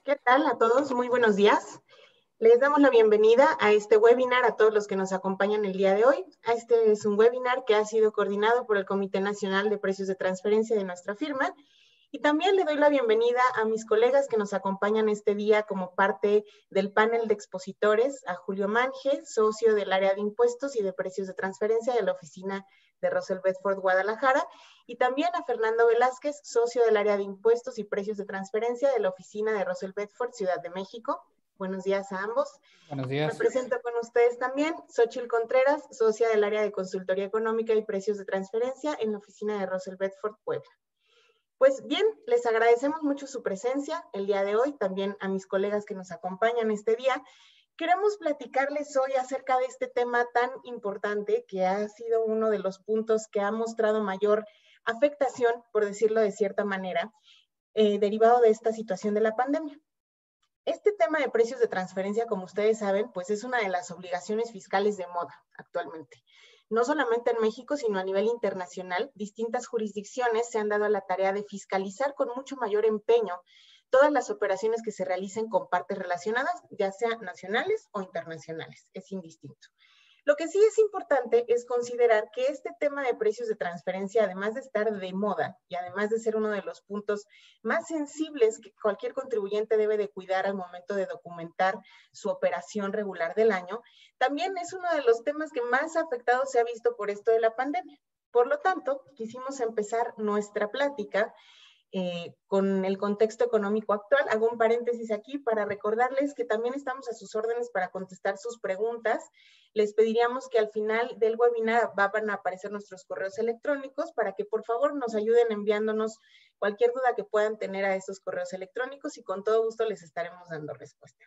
¿Qué tal a todos? Muy buenos días. Les damos la bienvenida a este webinar a todos los que nos acompañan el día de hoy. Este es un webinar que ha sido coordinado por el Comité Nacional de Precios de Transferencia de nuestra firma. Y también le doy la bienvenida a mis colegas que nos acompañan este día como parte del panel de expositores, a Julio Manje, socio del área de impuestos y de precios de transferencia de la oficina de Russell Bedford Guadalajara, y también a Fernando Velázquez, socio del área de impuestos y precios de transferencia de la oficina de Russell Bedford Ciudad de México. Buenos días a ambos. Buenos Me días. presento con ustedes también, Xochitl Contreras, socia del área de consultoría económica y precios de transferencia en la oficina de Russell Bedford Puebla. Pues bien, les agradecemos mucho su presencia el día de hoy, también a mis colegas que nos acompañan este día. Queremos platicarles hoy acerca de este tema tan importante que ha sido uno de los puntos que ha mostrado mayor afectación, por decirlo de cierta manera, derivado de esta situación de la pandemia. Este tema de precios de transferencia, como ustedes saben, pues es una de las obligaciones fiscales de moda actualmente. No solamente en México, sino a nivel internacional, distintas jurisdicciones se han dado a la tarea de fiscalizar con mucho mayor empeño todas las operaciones que se realicen con partes relacionadas, ya sean nacionales o internacionales, es indistinto. Lo que sí es importante es considerar que este tema de precios de transferencia, además de estar de moda y además de ser uno de los puntos más sensibles que cualquier contribuyente debe de cuidar al momento de documentar su operación regular del año, también es uno de los temas que más afectado se ha visto por esto de la pandemia. Por lo tanto, quisimos empezar nuestra plática con el contexto económico actual. Hago un paréntesis aquí para recordarles que también estamos a sus órdenes para contestar sus preguntas. Les pediríamos que al final del webinar van a aparecer nuestros correos electrónicos para que por favor nos ayuden enviándonos cualquier duda que puedan tener a esos correos electrónicos y con todo gusto les estaremos dando respuesta.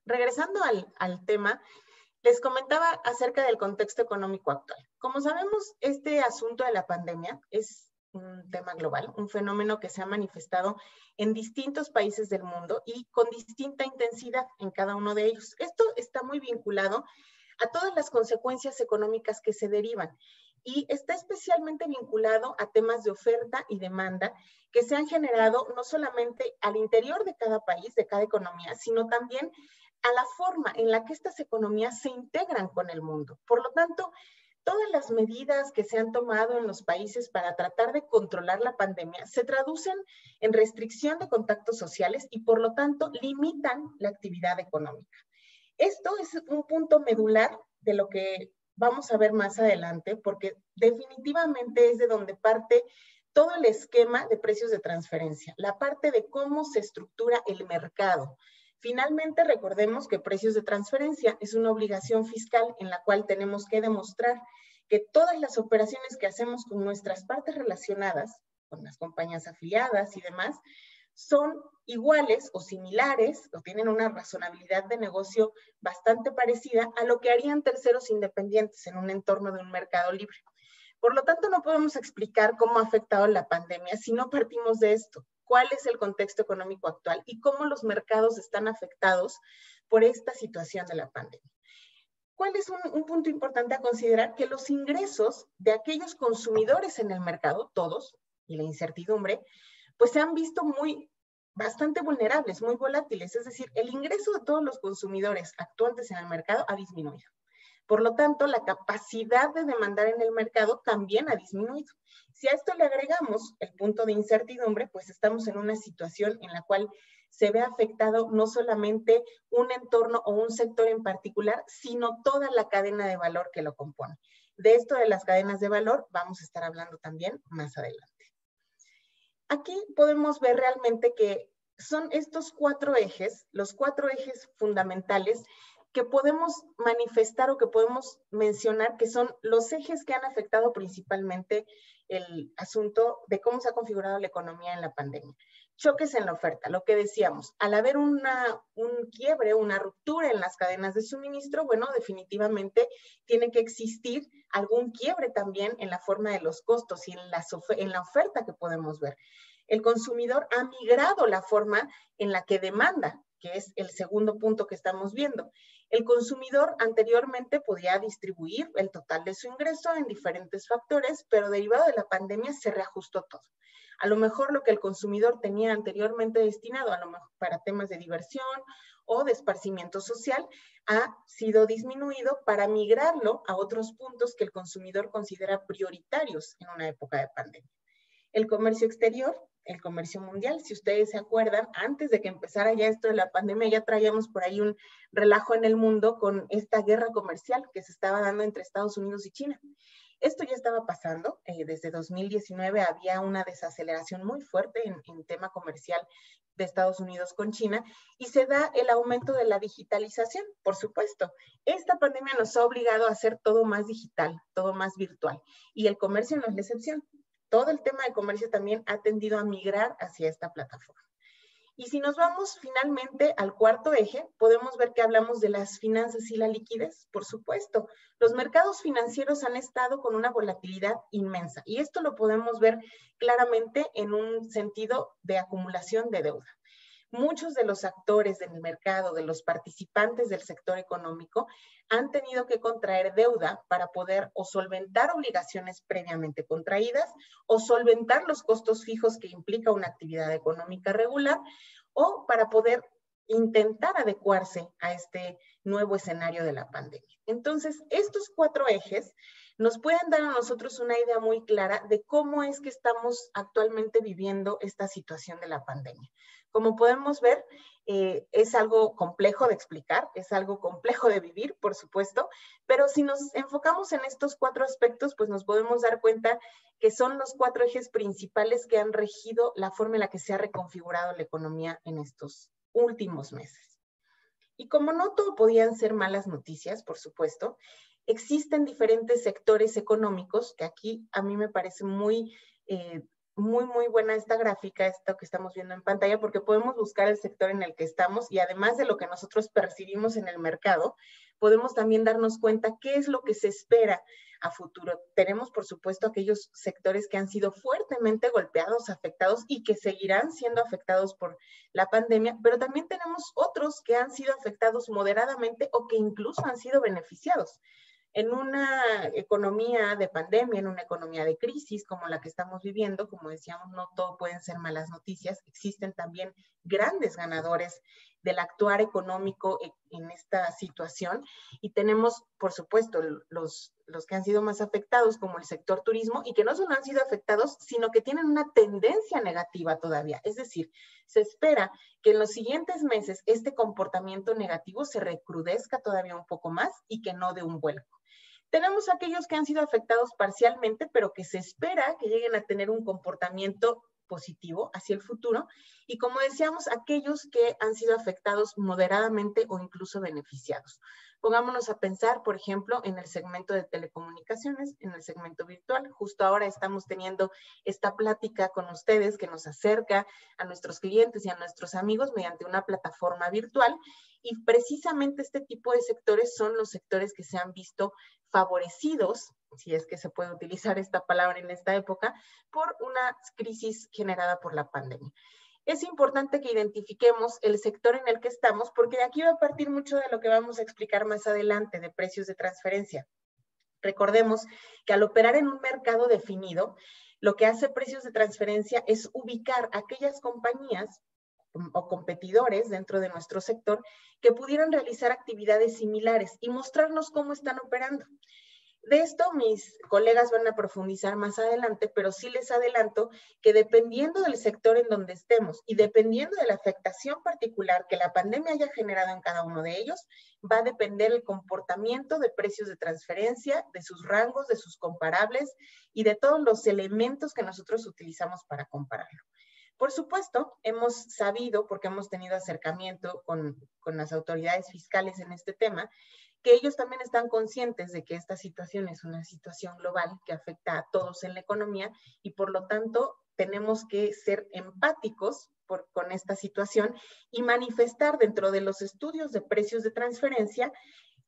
Regresando al tema, les comentaba acerca del contexto económico actual. Como sabemos, este asunto de la pandemia es un tema global, un fenómeno que se ha manifestado en distintos países del mundo y con distinta intensidad en cada uno de ellos. Esto está muy vinculado a todas las consecuencias económicas que se derivan y está especialmente vinculado a temas de oferta y demanda que se han generado no solamente al interior de cada país, de cada economía, sino también a la forma en la que estas economías se integran con el mundo. Por lo tanto, todas las medidas que se han tomado en los países para tratar de controlar la pandemia se traducen en restricción de contactos sociales y por lo tanto limitan la actividad económica. Esto es un punto medular de lo que vamos a ver más adelante, porque definitivamente es de donde parte todo el esquema de precios de transferencia, la parte de cómo se estructura el mercado. Finalmente, recordemos que precios de transferencia es una obligación fiscal en la cual tenemos que demostrar que todas las operaciones que hacemos con nuestras partes relacionadas, con las compañías afiliadas y demás, son iguales o similares o tienen una razonabilidad de negocio bastante parecida a lo que harían terceros independientes en un entorno de un mercado libre. Por lo tanto, no podemos explicar cómo ha afectado la pandemia si no partimos de esto. ¿Cuál es el contexto económico actual y cómo los mercados están afectados por esta situación de la pandemia? ¿Cuál es un punto importante a considerar? Que los ingresos de aquellos consumidores en el mercado, todos, y la incertidumbre, pues se han visto bastante vulnerables, muy volátiles. Es decir, el ingreso de todos los consumidores actuantes en el mercado ha disminuido. Por lo tanto, la capacidad de demandar en el mercado también ha disminuido. Si a esto le agregamos el punto de incertidumbre, pues estamos en una situación en la cual se ve afectado no solamente un entorno o un sector en particular, sino toda la cadena de valor que lo compone. De esto de las cadenas de valor vamos a estar hablando también más adelante. Aquí podemos ver realmente que son estos cuatro ejes, los cuatro ejes fundamentales que podemos manifestar o que podemos mencionar que son los ejes que han afectado principalmente el asunto de cómo se ha configurado la economía en la pandemia. Choques en la oferta, lo que decíamos, al haber un quiebre, una ruptura en las cadenas de suministro, bueno, definitivamente tiene que existir algún quiebre también en la forma de los costos y en la oferta que podemos ver. El consumidor ha migrado la forma en la que demanda, que es el segundo punto que estamos viendo. El consumidor anteriormente podía distribuir el total de su ingreso en diferentes factores, pero derivado de la pandemia se reajustó todo. A lo mejor lo que el consumidor tenía anteriormente destinado a lo mejor para temas de diversión o de esparcimiento social ha sido disminuido para migrarlo a otros puntos que el consumidor considera prioritarios en una época de pandemia. El comercio exterior, el comercio mundial, si ustedes se acuerdan, antes de que empezara ya esto de la pandemia, ya traíamos por ahí un relajo en el mundo con esta guerra comercial que se estaba dando entre Estados Unidos y China. Esto ya estaba pasando, desde 2019 había una desaceleración muy fuerte en tema comercial de Estados Unidos con China y se da el aumento de la digitalización, por supuesto. Esta pandemia nos ha obligado a hacer todo más digital, todo más virtual y el comercio no es la excepción. Todo el tema de comercio también ha tendido a migrar hacia esta plataforma. Y si nos vamos finalmente al cuarto eje, podemos ver que hablamos de las finanzas y la liquidez, por supuesto. Los mercados financieros han estado con una volatilidad inmensa y esto lo podemos ver claramente en un sentido de acumulación de deuda. Muchos de los actores del mercado, de los participantes del sector económico, han tenido que contraer deuda para poder o solventar obligaciones previamente contraídas o solventar los costos fijos que implica una actividad económica regular o para poder intentar adecuarse a este nuevo escenario de la pandemia. Entonces, estos cuatro ejes nos pueden dar a nosotros una idea muy clara de cómo es que estamos actualmente viviendo esta situación de la pandemia. Como podemos ver, es algo complejo de explicar, es algo complejo de vivir, por supuesto, pero si nos enfocamos en estos cuatro aspectos, pues nos podemos dar cuenta que son los cuatro ejes principales que han regido la forma en la que se ha reconfigurado la economía en estos últimos meses. Y como no todo podían ser malas noticias, por supuesto, existen diferentes sectores económicos, que aquí a mí me parece muy buena esta gráfica, esto que estamos viendo en pantalla, porque podemos buscar el sector en el que estamos y además de lo que nosotros percibimos en el mercado, podemos también darnos cuenta qué es lo que se espera a futuro. Tenemos, por supuesto, aquellos sectores que han sido fuertemente golpeados, afectados y que seguirán siendo afectados por la pandemia, pero también tenemos otros que han sido afectados moderadamente o que incluso han sido beneficiados. En una economía de pandemia, en una economía de crisis como la que estamos viviendo, como decíamos, no todo pueden ser malas noticias, existen también grandes ganadores del actuar económico en esta situación y tenemos, por supuesto, los que han sido más afectados como el sector turismo y que no solo han sido afectados, sino que tienen una tendencia negativa todavía. Es decir, se espera que en los siguientes meses este comportamiento negativo se recrudezca todavía un poco más y que no dé un vuelco. Tenemos aquellos que han sido afectados parcialmente, pero que se espera que lleguen a tener un comportamiento positivo hacia el futuro. Y como decíamos, aquellos que han sido afectados moderadamente o incluso beneficiados. Pongámonos a pensar, por ejemplo, en el segmento de telecomunicaciones, en el segmento virtual. Justo ahora estamos teniendo esta plática con ustedes que nos acerca a nuestros clientes y a nuestros amigos mediante una plataforma virtual. Y precisamente este tipo de sectores son los sectores que se han visto favorecidos, si es que se puede utilizar esta palabra en esta época, por una crisis generada por la pandemia. Es importante que identifiquemos el sector en el que estamos, porque de aquí va a partir mucho de lo que vamos a explicar más adelante de precios de transferencia. Recordemos que al operar en un mercado definido, lo que hace precios de transferencia es ubicar aquellas compañías o competidores dentro de nuestro sector que pudieran realizar actividades similares y mostrarnos cómo están operando. De esto mis colegas van a profundizar más adelante, pero sí les adelanto que dependiendo del sector en donde estemos y dependiendo de la afectación particular que la pandemia haya generado en cada uno de ellos, va a depender el comportamiento de precios de transferencia, de sus rangos, de sus comparables y de todos los elementos que nosotros utilizamos para compararlo. Por supuesto, hemos sabido, porque hemos tenido acercamiento con las autoridades fiscales en este tema, que ellos también están conscientes de que esta situación es una situación global que afecta a todos en la economía y por lo tanto tenemos que ser empáticos con esta situación y manifestar dentro de los estudios de precios de transferencia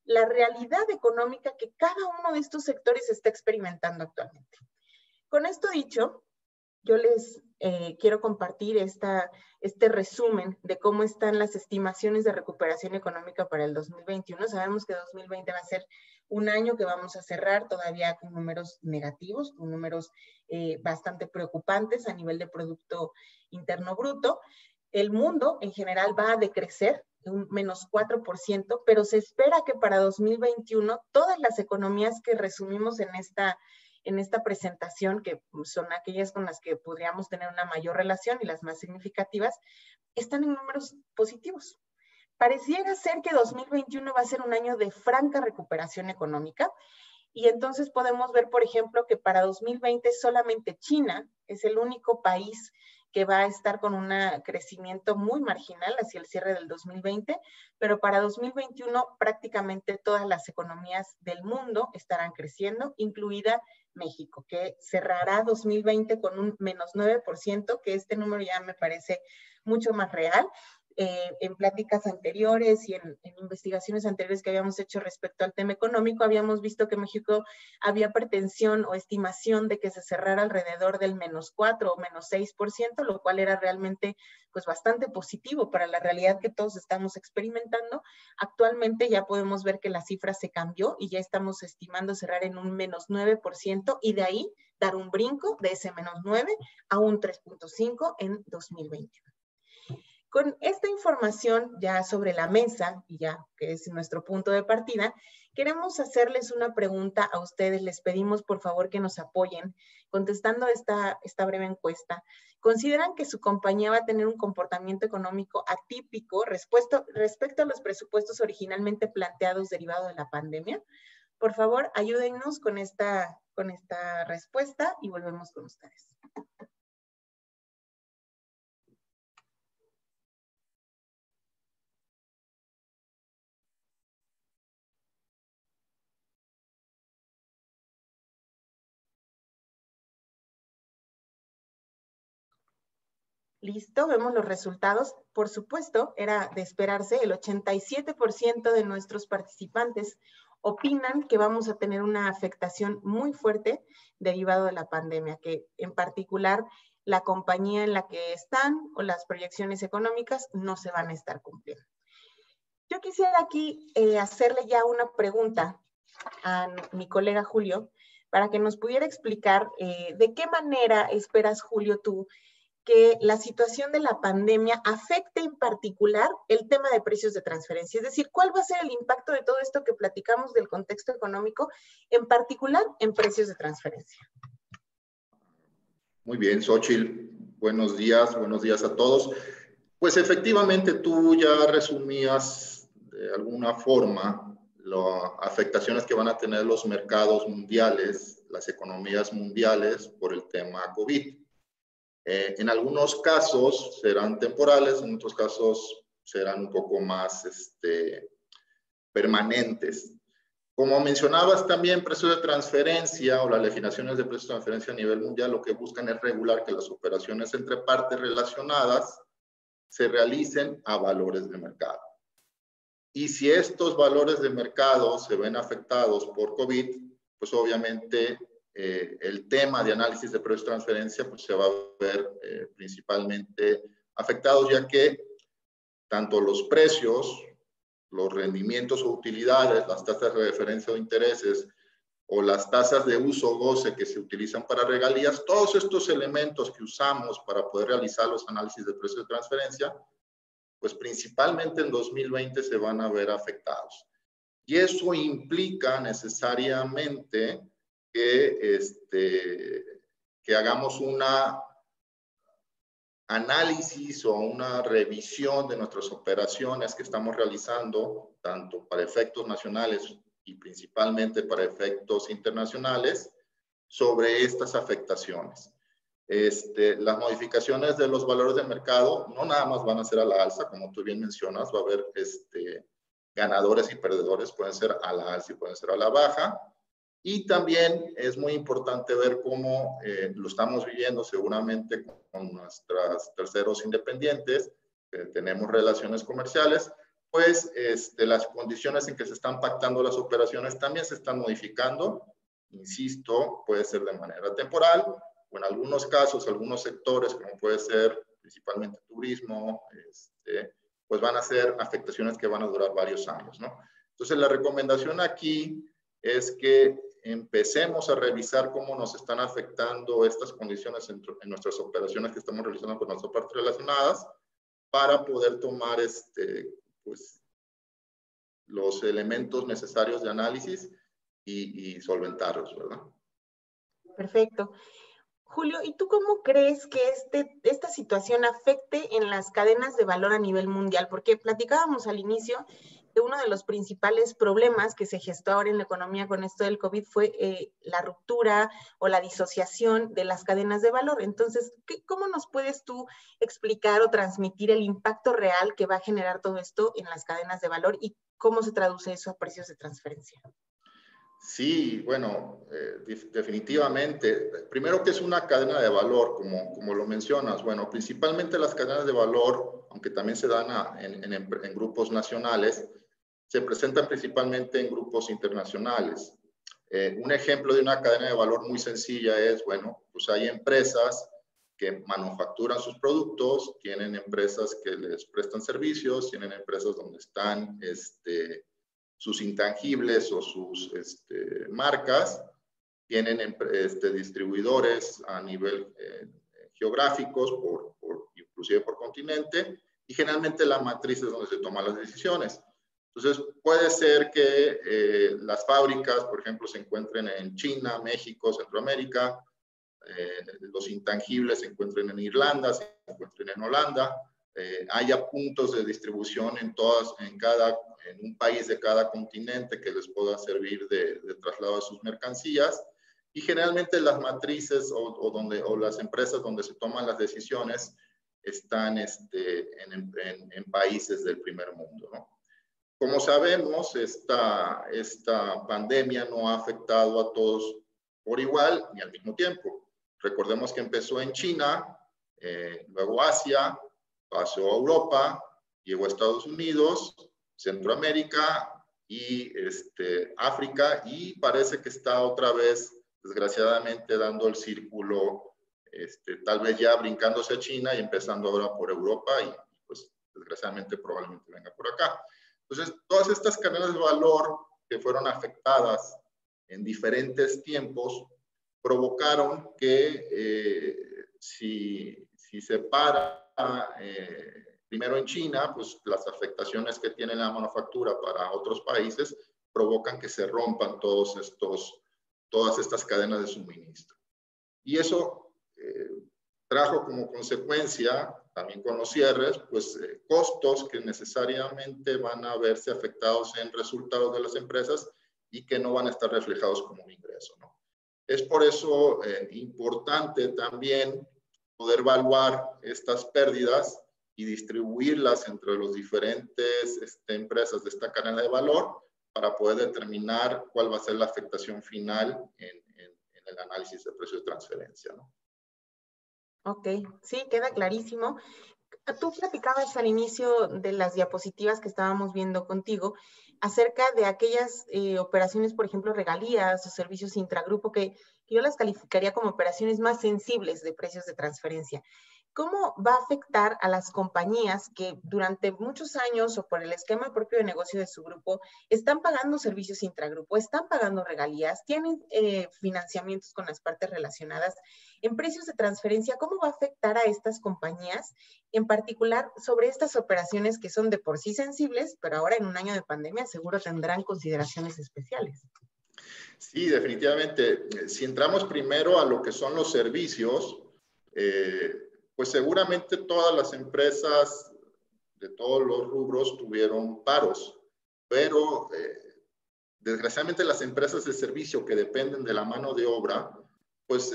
la realidad económica que cada uno de estos sectores está experimentando actualmente. Con esto dicho, yo les quiero compartir este resumen de cómo están las estimaciones de recuperación económica para el 2021. Sabemos que 2020 va a ser un año que vamos a cerrar todavía con números negativos, con números bastante preocupantes a nivel de Producto Interno Bruto. El mundo en general va a decrecer un menos 4%, pero se espera que para 2021 todas las economías que resumimos en esta presentación, que son aquellas con las que podríamos tener una mayor relación y las más significativas, están en números positivos. Pareciera ser que 2021 va a ser un año de franca recuperación económica, y entonces podemos ver, por ejemplo, que para 2020 solamente China es el único país que va a estar con un crecimiento muy marginal hacia el cierre del 2020, pero para 2021 prácticamente todas las economías del mundo estarán creciendo, incluida México, que cerrará 2020 con un menos 9%, que este número ya me parece mucho más real. En pláticas anteriores y en investigaciones anteriores que habíamos hecho respecto al tema económico, habíamos visto que México había pretensión o estimación de que se cerrara alrededor del menos 4 o menos 6%, lo cual era realmente pues bastante positivo para la realidad que todos estamos experimentando. Actualmente ya podemos ver que la cifra se cambió y ya estamos estimando cerrar en un menos 9% y de ahí dar un brinco de ese menos 9 a un 3.5 en 2021. Con esta información ya sobre la mesa, y ya que es nuestro punto de partida, queremos hacerles una pregunta a ustedes. Les pedimos por favor que nos apoyen contestando esta breve encuesta. ¿Consideran que su compañía va a tener un comportamiento económico atípico respecto a los presupuestos originalmente planteados derivado de la pandemia? Por favor, ayúdennos con esta respuesta y volvemos con ustedes. Listo, vemos los resultados. Por supuesto, era de esperarse. El 87% de nuestros participantes opinan que vamos a tener una afectación muy fuerte derivado de la pandemia, que en particular la compañía en la que están o las proyecciones económicas no se van a estar cumpliendo. Yo quisiera aquí hacerle ya una pregunta a mi colega Julio para que nos pudiera explicar de qué manera esperas, Julio, tú que la situación de la pandemia afecte en particular el tema de precios de transferencia. Es decir, ¿cuál va a ser el impacto de todo esto que platicamos del contexto económico, en particular en precios de transferencia? Muy bien, Xóchitl. Buenos días a todos. Pues efectivamente tú ya resumías de alguna forma las afectaciones que van a tener los mercados mundiales, las economías mundiales por el tema COVID. En algunos casos serán temporales, en otros casos serán un poco más permanentes. Como mencionabas también, precios de transferencia o las legislaciones de precios de transferencia a nivel mundial lo que buscan es regular que las operaciones entre partes relacionadas se realicen a valores de mercado. Y si estos valores de mercado se ven afectados por COVID, pues obviamente el tema de análisis de precios de transferencia pues se va a ver principalmente afectados, ya que tanto los precios, los rendimientos o utilidades, las tasas de referencia o intereses o las tasas de uso o goce que se utilizan para regalías, todos estos elementos que usamos para poder realizar los análisis de precios de transferencia, pues principalmente en 2020 se van a ver afectados. Y eso implica necesariamente que hagamos una análisis o una revisión de nuestras operaciones que estamos realizando, tanto para efectos nacionales y principalmente para efectos internacionales, sobre estas afectaciones. Las modificaciones de los valores de mercado no nada más van a ser a la alza, como tú bien mencionas, va a haber ganadores y perdedores, pueden ser a la alza y pueden ser a la baja. Y también es muy importante ver cómo lo estamos viviendo seguramente con nuestros terceros independientes, tenemos relaciones comerciales, pues las condiciones en que se están pactando las operaciones también se están modificando. Insisto, puede ser de manera temporal o en algunos casos, algunos sectores, como puede ser principalmente turismo, pues van a ser afectaciones que van a durar varios años, ¿no? Entonces, la recomendación aquí es que empecemos a revisar cómo nos están afectando estas condiciones en nuestras operaciones que estamos realizando con nuestras partes relacionadas para poder tomar pues, los elementos necesarios de análisis y solventarlos, ¿verdad? Perfecto. Julio, ¿y tú cómo crees que esta situación afecte en las cadenas de valor a nivel mundial? Porque platicábamos al inicio que uno de los principales problemas que se gestó ahora en la economía con esto del COVID fue la ruptura o la disociación de las cadenas de valor. Entonces, ¿cómo nos puedes tú explicar o transmitir el impacto real que va a generar todo esto en las cadenas de valor y cómo se traduce eso a precios de transferencia? Sí, bueno, definitivamente. Primero, que es una cadena de valor, como lo mencionas. Bueno, principalmente las cadenas de valor, aunque también se dan en grupos nacionales, se presentan principalmente en grupos internacionales. Un ejemplo de una cadena de valor muy sencilla es, bueno, pues hay empresas que manufacturan sus productos, tienen empresas que les prestan servicios, tienen empresas donde están sus intangibles o sus marcas, tienen distribuidores a nivel geográficos, inclusive por continente, y generalmente la matriz es donde se toman las decisiones. Entonces, puede ser que las fábricas, por ejemplo, se encuentren en China, México, Centroamérica, los intangibles se encuentren en Irlanda, se encuentren en Holanda, haya puntos de distribución en un país de cada continente que les pueda servir de traslado de sus mercancías, y generalmente las matrices o las empresas donde se toman las decisiones están en países del primer mundo, ¿no? Como sabemos, esta pandemia no ha afectado a todos por igual ni al mismo tiempo. Recordemos que empezó en China, luego Asia, pasó a Europa, llegó a Estados Unidos, Centroamérica y África, y parece que está otra vez, desgraciadamente, dando el círculo, tal vez ya brincándose a China y empezando ahora por Europa, y pues desgraciadamente probablemente venga por acá. Entonces, todas estas cadenas de valor que fueron afectadas en diferentes tiempos provocaron que si se para primero en China, pues las afectaciones que tiene la manufactura para otros países provocan que se rompan todas estas cadenas de suministro. Y eso trajo como consecuencia, también con los cierres, pues costos que necesariamente van a verse afectados en resultados de las empresas y que no van a estar reflejados como un ingreso, ¿no? Es por eso importante también poder evaluar estas pérdidas y distribuirlas entre las diferentes empresas de esta cadena de valor para poder determinar cuál va a ser la afectación final en el análisis de precios de transferencia, ¿no? Ok, sí, queda clarísimo. Tú platicabas al inicio de las diapositivas que estábamos viendo contigo acerca de aquellas operaciones, por ejemplo, regalías o servicios intragrupo que yo las calificaría como operaciones más sensibles de precios de transferencia. ¿Cómo va a afectar a las compañías que durante muchos años o por el esquema propio de negocio de su grupo están pagando servicios intragrupo, están pagando regalías, tienen financiamientos con las partes relacionadas en precios de transferencia? ¿Cómo va a afectar a estas compañías, en particular sobre estas operaciones que son de por sí sensibles, pero ahora en un año de pandemia seguro tendrán consideraciones especiales? Sí, definitivamente. Si entramos primero a lo que son los servicios, pues seguramente todas las empresas de todos los rubros tuvieron paros, pero desgraciadamente las empresas de servicio que dependen de la mano de obra, pues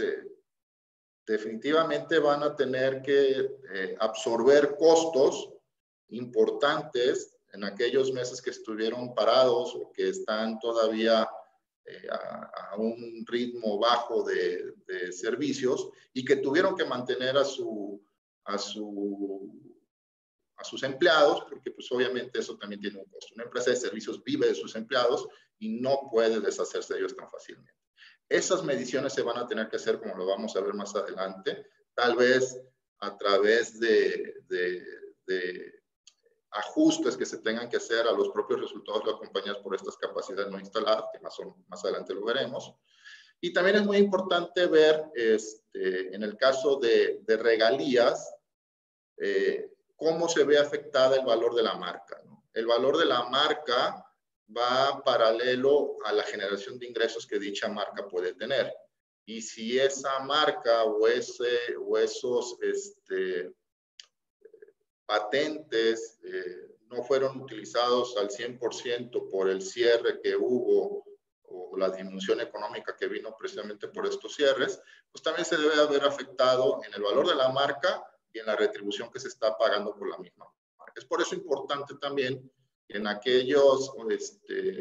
definitivamente van a tener que absorber costos importantes en aquellos meses que estuvieron parados o que están todavía a un ritmo bajo de servicios, y que tuvieron que mantener a sus empleados, porque pues obviamente eso también tiene un costo. Una empresa de servicios vive de sus empleados y no puede deshacerse de ellos tan fácilmente. Esas mediciones se van a tener que hacer, como lo vamos a ver más adelante, tal vez a través de ajustes que se tengan que hacer a los propios resultados de las compañías por estas capacidades no instaladas, que más adelante lo veremos. Y también es muy importante ver, en el caso de regalías, cómo se ve afectada el valor de la marca, ¿no? El valor de la marca va paralelo a la generación de ingresos que dicha marca puede tener. Y si esa marca o esos patentes no fueron utilizados al 100% por el cierre que hubo o la disminución económica que vino precisamente por estos cierres, pues también se debe haber afectado en el valor de la marca y en la retribución que se está pagando por la misma marca. Es por eso importante también en aquellos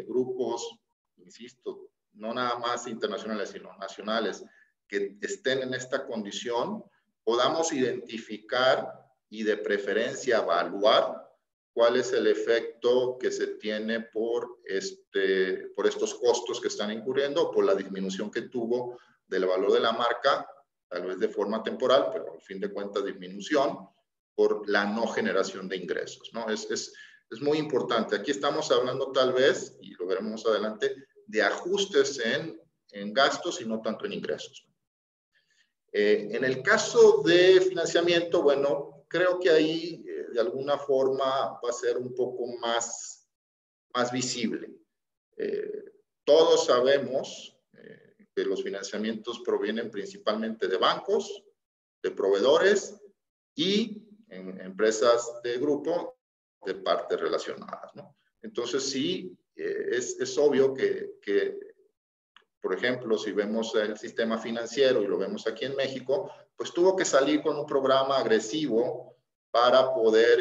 grupos, insisto, no nada más internacionales, sino nacionales, que estén en esta condición, podamos identificar y de preferencia evaluar cuál es el efecto que se tiene por estos costos que están incurriendo o por la disminución que tuvo del valor de la marca, tal vez de forma temporal, pero al fin de cuentas disminución por la no generación de ingresos, ¿no? Es muy importante. Aquí estamos hablando tal vez, y lo veremos adelante, de ajustes en gastos y no tanto en ingresos. En el caso de financiamiento, bueno, creo que ahí de alguna forma va a ser un poco más visible. Todos sabemos que los financiamientos provienen principalmente de bancos, de proveedores y en empresas de grupo de partes relacionadas, ¿no? Entonces sí, es obvio que, por ejemplo, si vemos el sistema financiero y lo vemos aquí en México, pues tuvo que salir con un programa agresivo para poder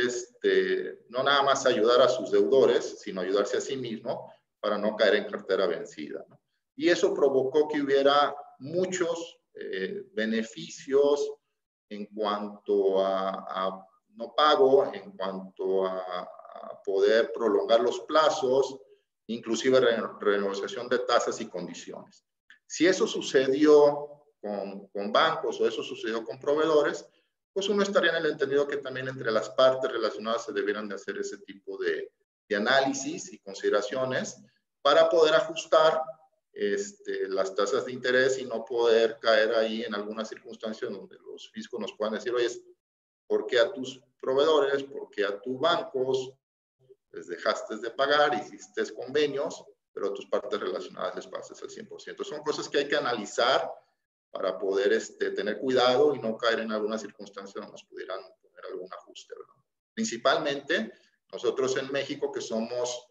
no nada más ayudar a sus deudores, sino ayudarse a sí mismo para no caer en cartera vencida, ¿no? Y eso provocó que hubiera muchos beneficios en cuanto a no pago, en cuanto a poder prolongar los plazos, inclusive renegociación de tasas y condiciones. Si eso sucedió con bancos o eso sucedió con proveedores, pues uno estaría en el entendido que también entre las partes relacionadas se debieran de hacer ese tipo de análisis y consideraciones para poder ajustar las tasas de interés y no poder caer ahí en alguna circunstancia donde los fiscos nos puedan decir, oye, ¿por qué a tus proveedores, por qué a tus bancos les dejaste de pagar, hiciste convenios, pero a tus partes relacionadas les pasas el 100%? Son cosas que hay que analizar para poder tener cuidado y no caer en alguna circunstancia donde nos pudieran poner algún ajuste, ¿verdad? Principalmente nosotros en México, que somos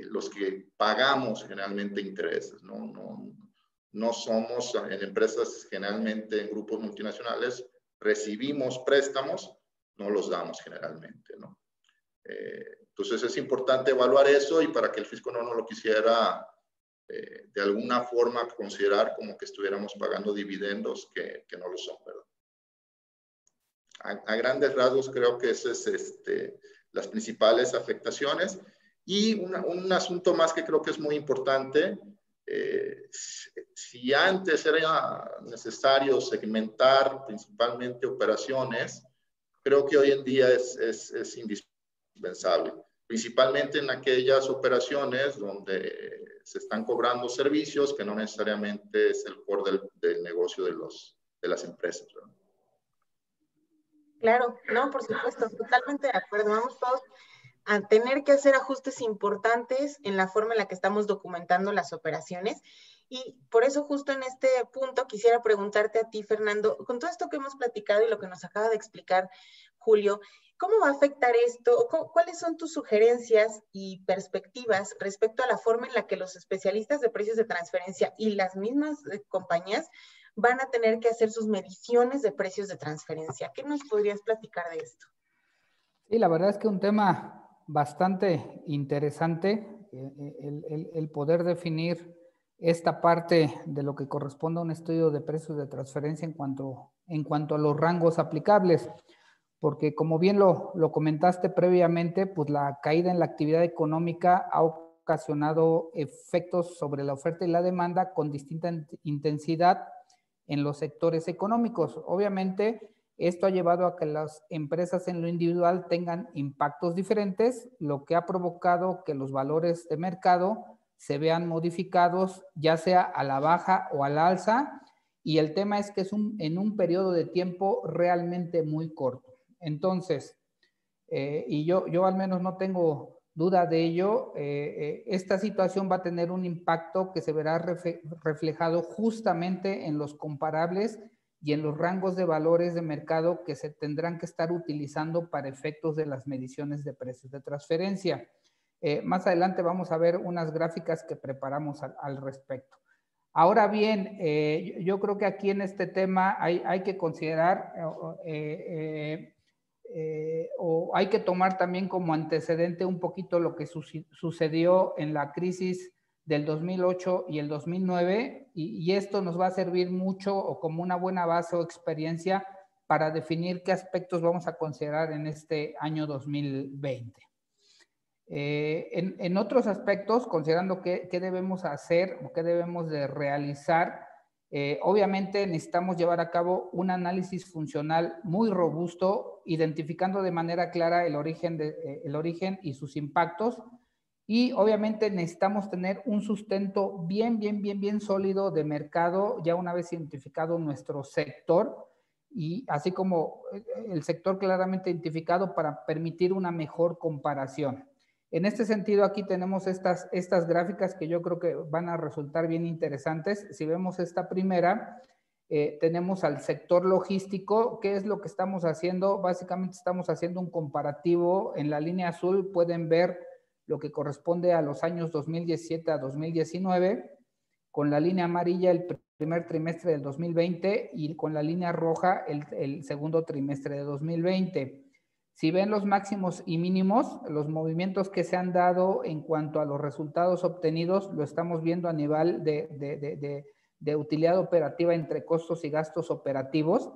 los que pagamos generalmente intereses, no somos en empresas, generalmente en grupos multinacionales, recibimos préstamos, no los damos generalmente, ¿no? Entonces es importante evaluar eso y para que el fisco no lo quisiera de alguna forma considerar como que estuviéramos pagando dividendos que no lo son, ¿verdad? A grandes rasgos creo que esas es las principales afectaciones. Y un asunto más que creo que es muy importante, si antes era necesario segmentar principalmente operaciones, creo que hoy en día es indispensable, principalmente en aquellas operaciones donde se están cobrando servicios que no necesariamente es el core del negocio de las empresas, ¿verdad? Claro, no, por supuesto, totalmente de acuerdo. Vamos todos a tener que hacer ajustes importantes en la forma en la que estamos documentando las operaciones. Y por eso justo en este punto quisiera preguntarte a ti, Fernando, con todo esto que hemos platicado y lo que nos acaba de explicar Julio, ¿cómo va a afectar esto? ¿Cuáles son tus sugerencias y perspectivas respecto a la forma en la que los especialistas de precios de transferencia y las mismas compañías van a tener que hacer sus mediciones de precios de transferencia? ¿Qué nos podrías platicar de esto? Sí, la verdad es que un tema bastante interesante, el poder definir esta parte de lo que corresponde a un estudio de precios de transferencia en cuanto a los rangos aplicables, porque como bien lo comentaste previamente, pues la caída en la actividad económica ha ocasionado efectos sobre la oferta y la demanda con distinta intensidad en los sectores económicos. Obviamente, esto ha llevado a que las empresas en lo individual tengan impactos diferentes, lo que ha provocado que los valores de mercado se vean modificados, ya sea a la baja o a la alza, y el tema es que es en un periodo de tiempo realmente muy corto. Entonces, y yo al menos no tengo duda de ello, esta situación va a tener un impacto que se verá reflejado justamente en los comparables y en los rangos de valores de mercado que se tendrán que estar utilizando para efectos de las mediciones de precios de transferencia. Más adelante vamos a ver unas gráficas que preparamos al respecto. Ahora bien, yo creo que aquí en este tema hay que considerar o hay que tomar también como antecedente un poquito lo que sucedió en la crisis del 2008 y el 2009, y esto nos va a servir mucho o como una buena base o experiencia para definir qué aspectos vamos a considerar en este año 2020. En otros aspectos, considerando qué debemos hacer o qué debemos de realizar, obviamente necesitamos llevar a cabo un análisis funcional muy robusto, identificando de manera clara el origen y sus impactos, y obviamente necesitamos tener un sustento bien sólido de mercado, ya una vez identificado nuestro sector, y así como el sector claramente identificado para permitir una mejor comparación. En este sentido, aquí tenemos estas gráficas que yo creo que van a resultar bien interesantes. Si vemos esta primera, tenemos al sector logístico. ¿Qué es lo que estamos haciendo? Básicamente estamos haciendo un comparativo. En la línea azul pueden ver lo que corresponde a los años 2017 a 2019, con la línea amarilla el primer trimestre del 2020 y con la línea roja el segundo trimestre de 2020. Si ven los máximos y mínimos, los movimientos que se han dado en cuanto a los resultados obtenidos, lo estamos viendo a nivel de utilidad operativa entre costos y gastos operativos.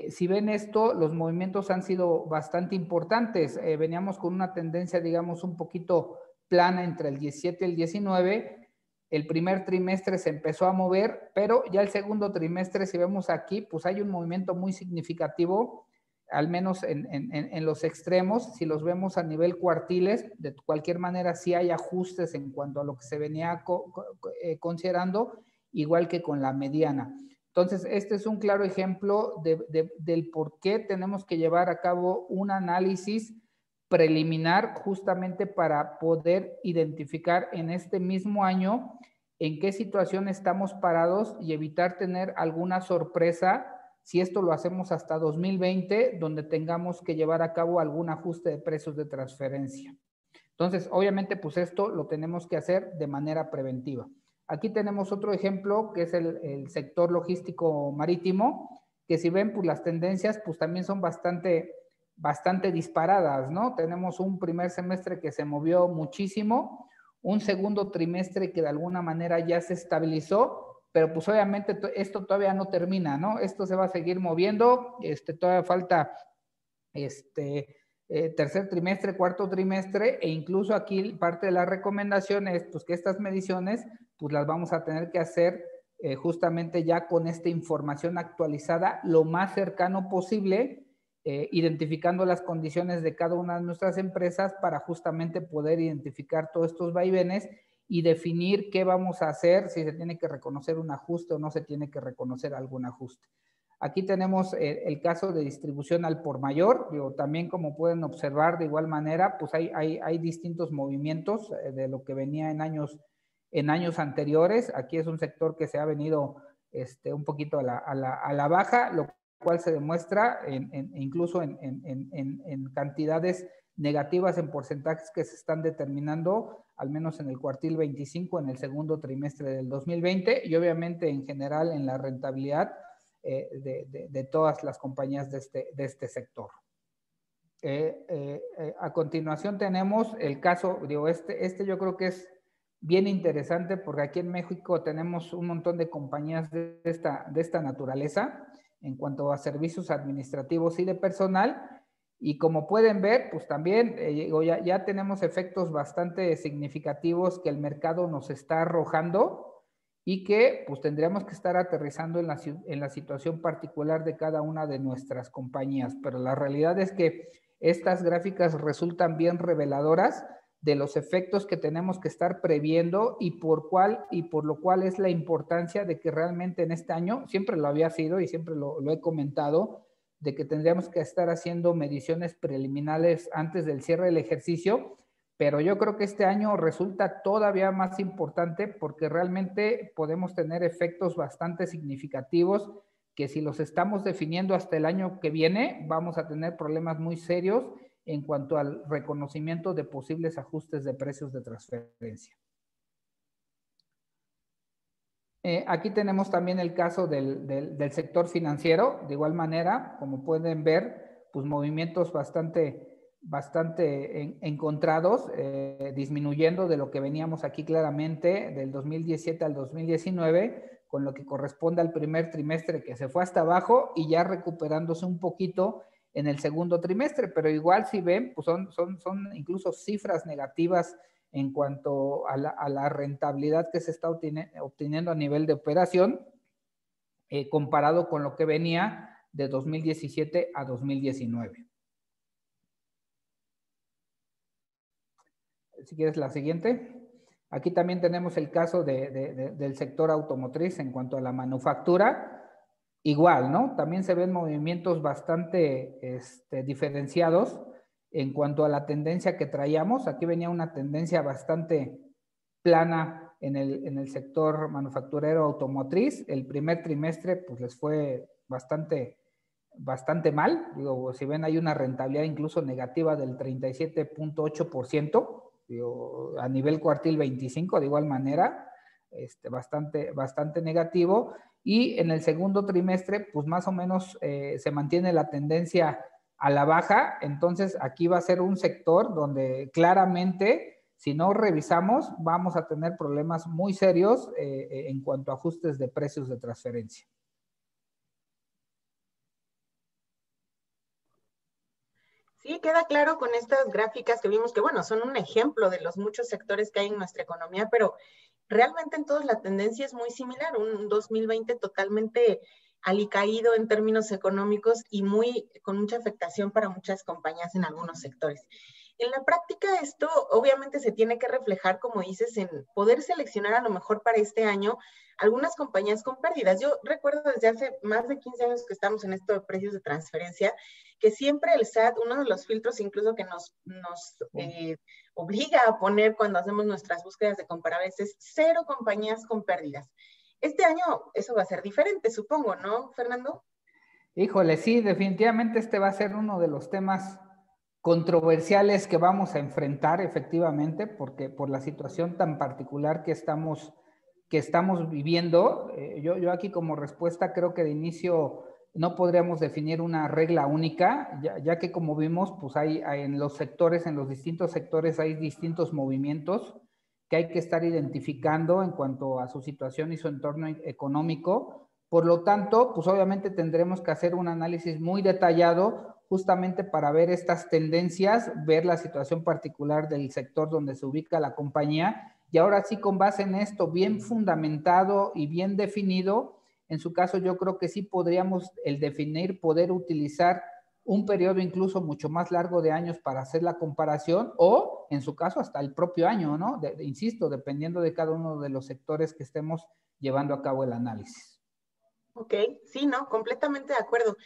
Si ven esto, los movimientos han sido bastante importantes. Veníamos con una tendencia, digamos, un poquito plana entre el 17 y el 19. El primer trimestre se empezó a mover, pero ya el segundo trimestre, si vemos aquí, pues hay un movimiento muy significativo, al menos en los extremos. Si los vemos a nivel cuartiles, de cualquier manera sí hay ajustes en cuanto a lo que se venía considerando, igual que con la mediana. Entonces, este es un claro ejemplo del por qué tenemos que llevar a cabo un análisis preliminar justamente para poder identificar en este mismo año en qué situación estamos parados y evitar tener alguna sorpresa si esto lo hacemos hasta 2020, donde tengamos que llevar a cabo algún ajuste de precios de transferencia. Entonces, obviamente, pues esto lo tenemos que hacer de manera preventiva. Aquí tenemos otro ejemplo, que es el sector logístico marítimo, que si ven, pues las tendencias, pues también son bastante disparadas, ¿no? Tenemos un primer semestre que se movió muchísimo, un segundo trimestre que de alguna manera ya se estabilizó, pero pues obviamente esto todavía no termina, ¿no? Esto se va a seguir moviendo, todavía falta tercer trimestre, cuarto trimestre, e incluso aquí parte de la recomendación es pues que estas mediciones pues las vamos a tener que hacer justamente ya con esta información actualizada lo más cercano posible, identificando las condiciones de cada una de nuestras empresas para justamente poder identificar todos estos vaivenes y definir qué vamos a hacer, si se tiene que reconocer un ajuste o no se tiene que reconocer algún ajuste. Aquí tenemos el caso de distribución al por mayor. También, como pueden observar, de igual manera, pues hay distintos movimientos de lo que venía en años anteriores. Aquí es un sector que se ha venido un poquito a la baja, lo cual se demuestra incluso en cantidades negativas en porcentajes que se están determinando, al menos en el cuartil 25, en el segundo trimestre del 2020, y obviamente en general en la rentabilidad de todas las compañías de este sector. A continuación tenemos el caso, yo creo que es bien interesante porque aquí en México tenemos un montón de compañías de esta naturaleza en cuanto a servicios administrativos y de personal, Y como pueden ver, pues también ya tenemos efectos bastante significativos que el mercado nos está arrojando y que pues tendríamos que estar aterrizando en la situación particular de cada una de nuestras compañías. Pero la realidad es que estas gráficas resultan bien reveladoras de los efectos que tenemos que estar previendo y por lo cual es la importancia de que realmente en este año, siempre lo había sido y siempre lo he comentado, de que tendríamos que estar haciendo mediciones preliminares antes del cierre del ejercicio, pero yo creo que este año resulta todavía más importante porque realmente podemos tener efectos bastante significativos que si los estamos definiendo hasta el año que viene, vamos a tener problemas muy serios en cuanto al reconocimiento de posibles ajustes de precios de transferencia. Aquí tenemos también el caso del sector financiero. De igual manera, como pueden ver, pues movimientos bastante encontrados, disminuyendo de lo que veníamos aquí claramente del 2017 al 2019, con lo que corresponde al primer trimestre que se fue hasta abajo y ya recuperándose un poquito en el segundo trimestre, pero igual si ven, pues son incluso cifras negativas en cuanto a la rentabilidad que se está obteniendo a nivel de operación, comparado con lo que venía de 2017 a 2019. Si quieres la siguiente. Aquí también tenemos el caso del sector automotriz en cuanto a la manufactura. Igual, ¿no? También se ven movimientos bastante diferenciados en cuanto a la tendencia que traíamos. Aquí venía una tendencia bastante plana en el sector manufacturero automotriz. El primer trimestre pues les fue bastante mal. Digo, si ven, hay una rentabilidad incluso negativa del 37.8%. A nivel cuartil 25, de igual manera, bastante negativo. Y en el segundo trimestre, pues más o menos se mantiene la tendencia a la baja. Entonces, aquí va a ser un sector donde claramente, si no revisamos, vamos a tener problemas muy serios en cuanto a ajustes de precios de transferencia. Sí, queda claro con estas gráficas que vimos que, bueno, son un ejemplo de los muchos sectores que hay en nuestra economía, pero realmente en todos la tendencia es muy similar, un 2020 totalmente alicaído en términos económicos y con mucha afectación para muchas compañías en algunos sectores. En la práctica esto obviamente se tiene que reflejar, como dices, en poder seleccionar a lo mejor para este año algunas compañías con pérdidas. Yo recuerdo desde hace más de 15 años que estamos en esto de precios de transferencia, que siempre el SAT, uno de los filtros incluso que nos obliga a poner cuando hacemos nuestras búsquedas de comparables es 0 compañías con pérdidas. Este año eso va a ser diferente, supongo, ¿no, Fernando? Híjole, sí, definitivamente este va a ser uno de los temas controversiales que vamos a enfrentar efectivamente, porque por la situación tan particular que estamos viviendo, yo aquí como respuesta creo que de inicio no podríamos definir una regla única, ya que como vimos, pues hay en los distintos sectores hay distintos movimientos que hay que estar identificando en cuanto a su situación y su entorno económico. Por lo tanto, pues obviamente tendremos que hacer un análisis muy detallado justamente para ver estas tendencias, ver la situación particular del sector donde se ubica la compañía y ahora sí con base en esto bien fundamentado y bien definido, en su caso yo creo que sí podríamos poder utilizar un periodo incluso mucho más largo de años para hacer la comparación o en su caso hasta el propio año, ¿no? Insisto, dependiendo de cada uno de los sectores que estemos llevando a cabo el análisis. Ok, sí, no, completamente de acuerdo.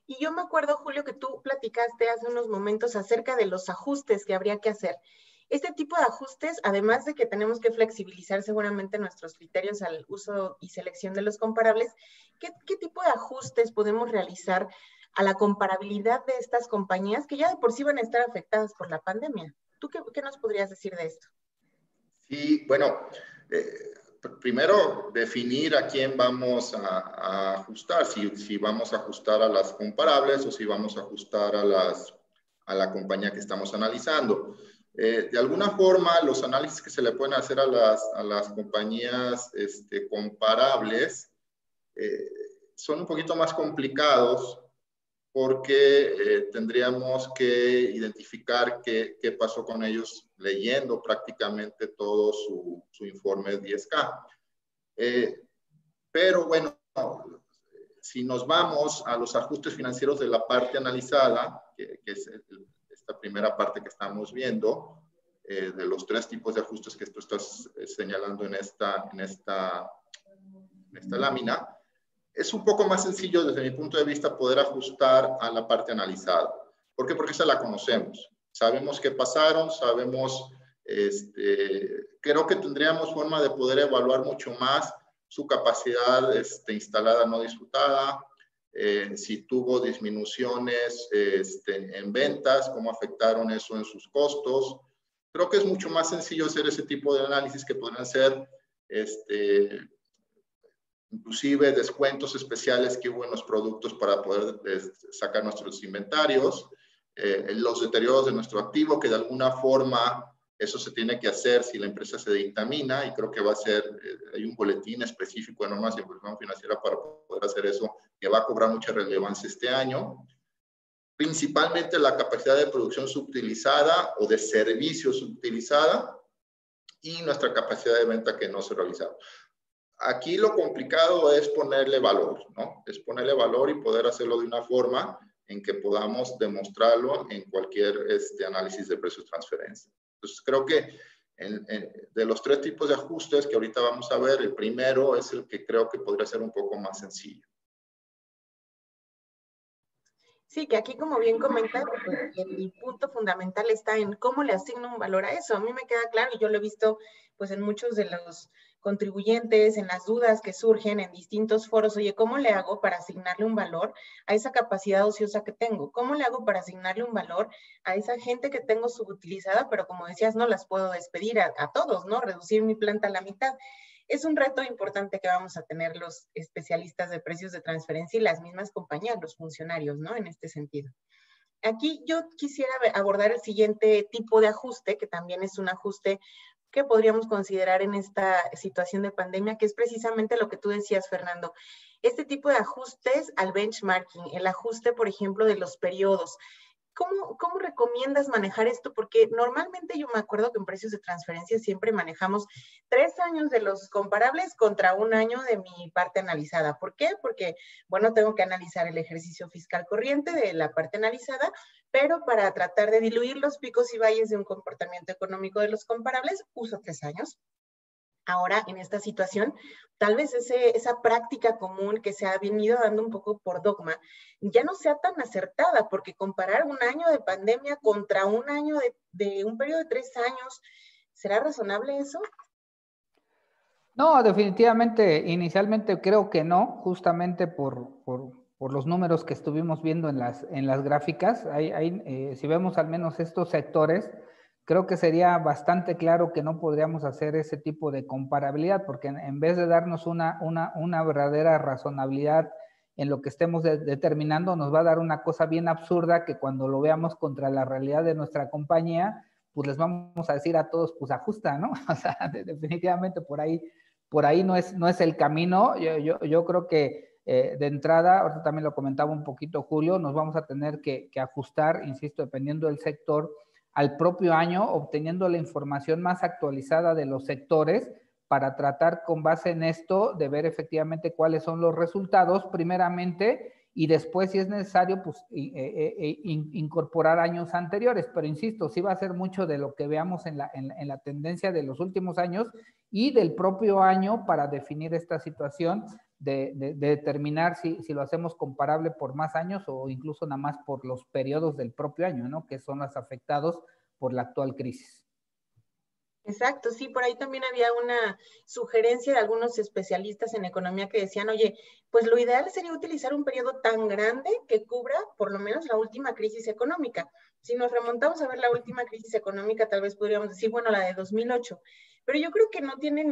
Y yo me acuerdo, Julio, que tú platicaste hace unos momentos acerca de los ajustes que habría que hacer. Este tipo de ajustes, además de que tenemos que flexibilizar seguramente nuestros criterios al uso y selección de los comparables, ¿qué tipo de ajustes podemos realizar a la comparabilidad de estas compañías que ya de por sí van a estar afectadas por la pandemia? ¿Tú qué nos podrías decir de esto? Sí, bueno, primero definir a quién vamos a ajustar, si vamos a ajustar a las comparables o si vamos a ajustar a la compañía que estamos analizando. De alguna forma, los análisis que se le pueden hacer a las compañías comparables son un poquito más complicados porque tendríamos que identificar qué pasó con ellos leyendo prácticamente todo su informe 10K. Pero bueno, si nos vamos a los ajustes financieros de la parte analizada, que es esta primera parte que estamos viendo, de los 3 tipos de ajustes que tú estás señalando en esta lámina, es un poco más sencillo desde mi punto de vista poder ajustar a la parte analizada. ¿Por qué? Porque esa la conocemos. Sabemos qué pasaron, sabemos, creo que tendríamos forma de poder evaluar mucho más su capacidad instalada no disfrutada, si tuvo disminuciones en ventas, cómo afectaron eso en sus costos. Creo que es mucho más sencillo hacer ese tipo de análisis que podrían ser inclusive descuentos especiales que hubo en los productos para poder sacar nuestros inventarios, los deterioros de nuestro activo, que de alguna forma eso se tiene que hacer si la empresa se dictamina, y creo que va a ser, hay un boletín específico de normas de información financiera para poder hacer eso, que va a cobrar mucha relevancia este año. Principalmente la capacidad de producción subutilizada o de servicio subutilizada, y nuestra capacidad de venta que no se ha realizado. Aquí lo complicado es ponerle valor, ¿no? Es ponerle valor y poder hacerlo de una forma en que podamos demostrarlo en cualquier análisis de precios de transferencia. Entonces, creo que de los 3 tipos de ajustes que ahorita vamos a ver, el primero es el que creo que podría ser un poco más sencillo. Sí, que aquí, como bien comentas, pues, el punto fundamental está en cómo le asigno un valor a eso. A mí me queda claro, y yo lo he visto pues en muchos de los contribuyentes, en las dudas que surgen en distintos foros. Oye, ¿cómo le hago para asignarle un valor a esa capacidad ociosa que tengo? ¿Cómo le hago para asignarle un valor a esa gente que tengo subutilizada, pero como decías, no las puedo despedir a todos, ¿no? Reducir mi planta a la mitad. Es un reto importante que vamos a tener los especialistas de precios de transferencia y las mismas compañías, los funcionarios, ¿no? En este sentido. Aquí yo quisiera abordar el siguiente tipo de ajuste, que también es un ajuste que podríamos considerar en esta situación de pandemia, que es precisamente lo que tú decías, Fernando. Este tipo de ajustes al benchmarking, el ajuste, por ejemplo, de los periodos. ¿Cómo recomiendas manejar esto? Porque normalmente yo me acuerdo que en precios de transferencia siempre manejamos 3 años de los comparables contra 1 año de mi parte analizada. ¿Por qué? Porque, bueno, tengo que analizar el ejercicio fiscal corriente de la parte analizada, pero para tratar de diluir los picos y valles de un comportamiento económico de los comparables, uso 3 años. Ahora, en esta situación, tal vez esa práctica común que se ha venido dando un poco por dogma, ya no sea tan acertada, porque comparar 1 año de pandemia contra 1 año de un periodo de 3 años, ¿será razonable eso? No, definitivamente, inicialmente creo que no, justamente por los números que estuvimos viendo en las gráficas. Si vemos al menos estos sectores, creo que sería bastante claro que no podríamos hacer ese tipo de comparabilidad, porque en vez de darnos una verdadera razonabilidad en lo que estemos determinando, nos va a dar una cosa bien absurda que cuando lo veamos contra la realidad de nuestra compañía, pues les vamos a decir a todos, pues ajusta, ¿no? O sea, definitivamente por ahí no es el camino. Yo creo que de entrada, ahorita también lo comentaba un poquito Julio, nos vamos a tener que ajustar, insisto, dependiendo del sector, al propio año, obteniendo la información más actualizada de los sectores para tratar con base en esto de ver efectivamente cuáles son los resultados primeramente y después, si es necesario, pues incorporar años anteriores. Pero insisto, sí va a ser mucho de lo que veamos en la tendencia de los últimos años y del propio año para definir esta situación de determinar si lo hacemos comparable por más años o incluso nada más por los periodos del propio año, ¿no? Que son los afectados por la actual crisis. Exacto, sí, por ahí también había una sugerencia de algunos especialistas en economía que decían, oye, pues lo ideal sería utilizar un periodo tan grande que cubra por lo menos la última crisis económica. Si nos remontamos a ver la última crisis económica, tal vez podríamos decir, bueno, la de 2008, pero yo creo que no tiene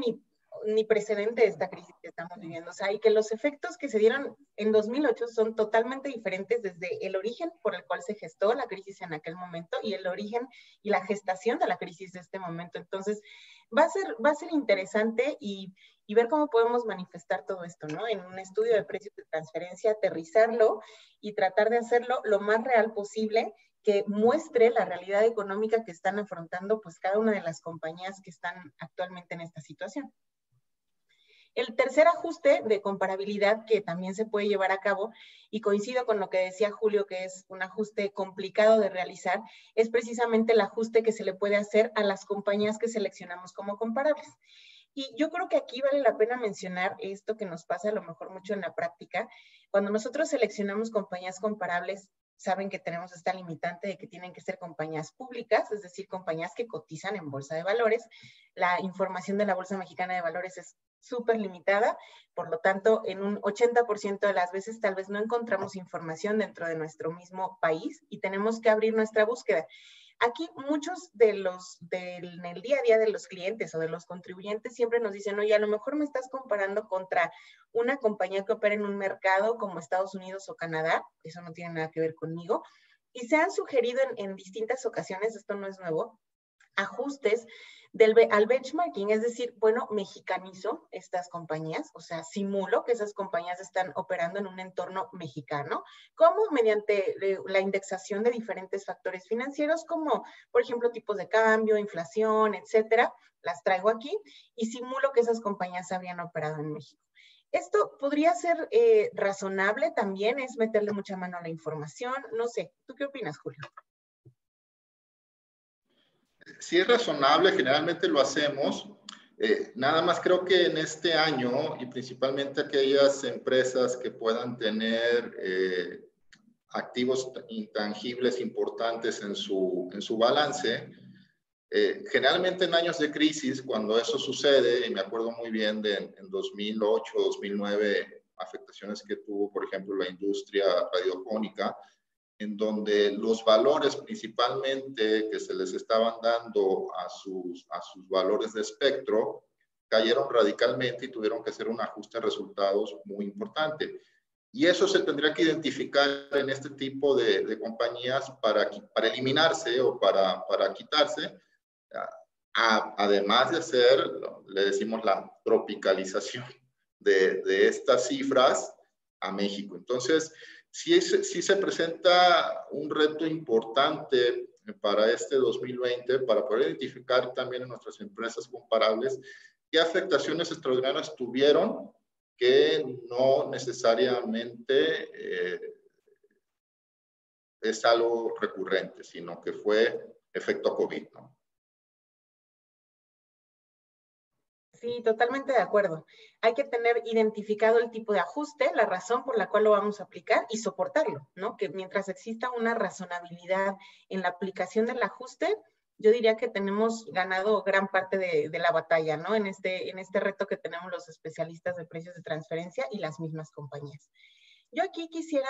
ni precedente de esta crisis que estamos viviendo. O sea, y que los efectos que se dieron en 2008 son totalmente diferentes desde el origen por el cual se gestó la crisis en aquel momento y el origen y la gestación de la crisis de este momento. Entonces, va a ser interesante y ver cómo podemos manifestar todo esto, ¿no? En un estudio de precios de transferencia, aterrizarlo y tratar de hacerlo lo más real posible, que muestre la realidad económica que están afrontando pues cada una de las compañías que están actualmente en esta situación. El tercer ajuste de comparabilidad que también se puede llevar a cabo, y coincido con lo que decía Julio, que es un ajuste complicado de realizar, es precisamente el ajuste que se le puede hacer a las compañías que seleccionamos como comparables. Y yo creo que aquí vale la pena mencionar esto que nos pasa a lo mejor mucho en la práctica. Cuando nosotros seleccionamos compañías comparables, saben que tenemos esta limitante de que tienen que ser compañías públicas, es decir, compañías que cotizan en bolsa de valores. La información de la Bolsa Mexicana de Valores es súper limitada, por lo tanto, en un 80% de las veces tal vez no encontramos información dentro de nuestro mismo país y tenemos que abrir nuestra búsqueda. Aquí muchos en el día a día de los clientes o de los contribuyentes siempre nos dicen, oye, a lo mejor me estás comparando contra una compañía que opera en un mercado como Estados Unidos o Canadá, eso no tiene nada que ver conmigo, y se han sugerido en distintas ocasiones, esto no es nuevo, ajustes al benchmarking, es decir, bueno, mexicanizo estas compañías, o sea, simulo que esas compañías están operando en un entorno mexicano, como mediante la indexación de diferentes factores financieros, como, por ejemplo, tipos de cambio, inflación, etcétera, las traigo aquí y simulo que esas compañías habrían operado en México. Esto podría ser razonable también, es meterle mucha mano a la información, no sé, ¿tú qué opinas, Julio? Sí es razonable, generalmente lo hacemos. Nada más creo que en este año, y principalmente aquellas empresas que puedan tener activos intangibles importantes en su balance, generalmente en años de crisis, cuando eso sucede, y me acuerdo muy bien de en 2008, 2009, afectaciones que tuvo, por ejemplo, la industria radiofónica, en donde los valores principalmente que se les estaban dando a sus valores de espectro cayeron radicalmente y tuvieron que hacer un ajuste de resultados muy importante. Y eso se tendría que identificar en este tipo de compañías para eliminarse o para quitarse, además de hacer, le decimos, la tropicalización de estas cifras a México. Entonces, sí se presenta un reto importante para este 2020 para poder identificar también en nuestras empresas comparables qué afectaciones extraordinarias tuvieron que no necesariamente es algo recurrente, sino que fue efecto COVID, ¿no? Sí, totalmente de acuerdo. Hay que tener identificado el tipo de ajuste, la razón por la cual lo vamos a aplicar y soportarlo, ¿no? Que mientras exista una razonabilidad en la aplicación del ajuste, yo diría que tenemos ganado gran parte de la batalla, ¿no? En este reto que tenemos los especialistas de precios de transferencia y las mismas compañías. Yo aquí quisiera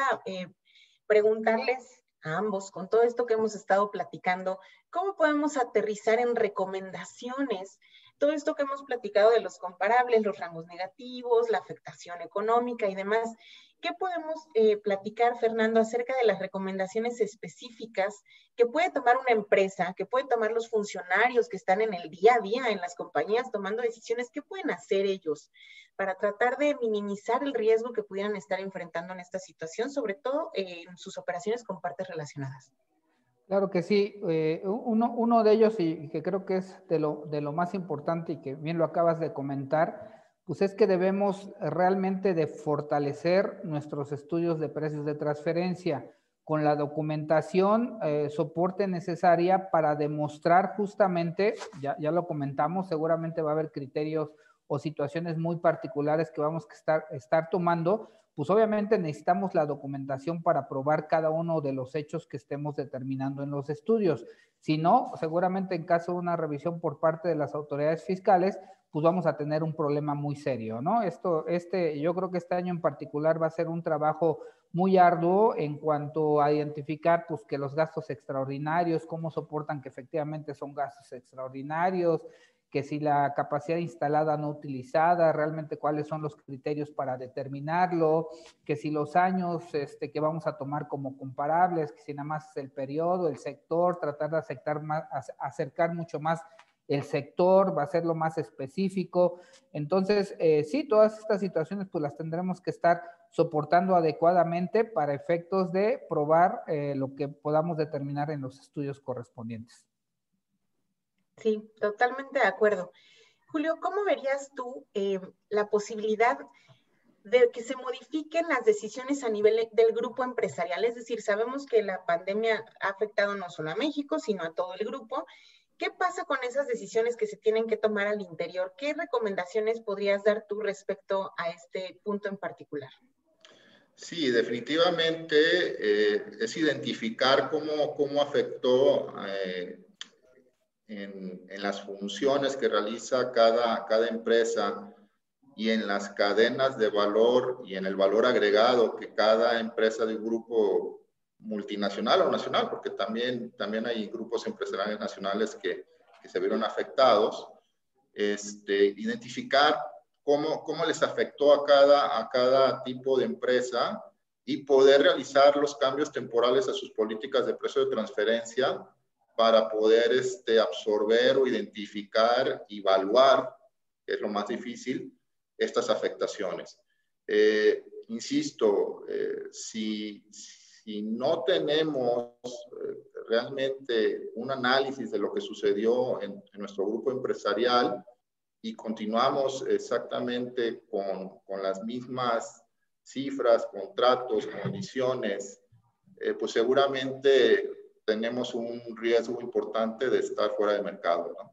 preguntarles a ambos, con todo esto que hemos estado platicando, ¿cómo podemos aterrizar en recomendaciones todo esto que hemos platicado de los comparables, los rangos negativos, la afectación económica y demás? ¿Qué podemos platicar, Fernando, acerca de las recomendaciones específicas que puede tomar una empresa, que pueden tomar los funcionarios que están en el día a día en las compañías tomando decisiones? ¿Qué pueden hacer ellos para tratar de minimizar el riesgo que pudieran estar enfrentando en esta situación, sobre todo en sus operaciones con partes relacionadas? Claro que sí. Uno de ellos, y que creo que es de lo más importante y que bien lo acabas de comentar, pues es que debemos realmente de fortalecer nuestros estudios de precios de transferencia con la documentación, soporte necesaria para demostrar justamente, ya lo comentamos, seguramente va a haber criterios o situaciones muy particulares que vamos a estar tomando, pues obviamente necesitamos la documentación para probar cada uno de los hechos que estemos determinando en los estudios. Si no, seguramente en caso de una revisión por parte de las autoridades fiscales, pues vamos a tener un problema muy serio, ¿no? Yo creo que este año en particular va a ser un trabajo muy arduo en cuanto a identificar, pues, que los gastos extraordinarios, cómo soportan que efectivamente son gastos extraordinarios, que si la capacidad instalada no utilizada, realmente cuáles son los criterios para determinarlo, que si los años que vamos a tomar como comparables, que si nada más es el periodo, el sector, tratar de acercar mucho más el sector, va a ser lo más específico. Entonces, sí, todas estas situaciones pues las tendremos que estar soportando adecuadamente para efectos de probar lo que podamos determinar en los estudios correspondientes. Sí, totalmente de acuerdo. Julio, ¿cómo verías tú la posibilidad de que se modifiquen las decisiones a nivel del grupo empresarial? Es decir, sabemos que la pandemia ha afectado no solo a México, sino a todo el grupo. ¿Qué pasa con esas decisiones que se tienen que tomar al interior? ¿Qué recomendaciones podrías dar tú respecto a este punto en particular? Sí, definitivamente es identificar cómo afectó en las funciones que realiza cada empresa y en las cadenas de valor y en el valor agregado que cada empresa de un grupo multinacional o nacional, porque también hay grupos empresariales nacionales que se vieron afectados, identificar cómo les afectó a cada tipo de empresa y poder realizar los cambios temporales a sus políticas de precio de transferencia para poder absorber o identificar, evaluar, que es lo más difícil, estas afectaciones. Insisto, si no tenemos realmente un análisis de lo que sucedió en nuestro grupo empresarial y continuamos exactamente con las mismas cifras, contratos, condiciones, pues seguramente tenemos un riesgo importante de estar fuera de mercado, ¿no?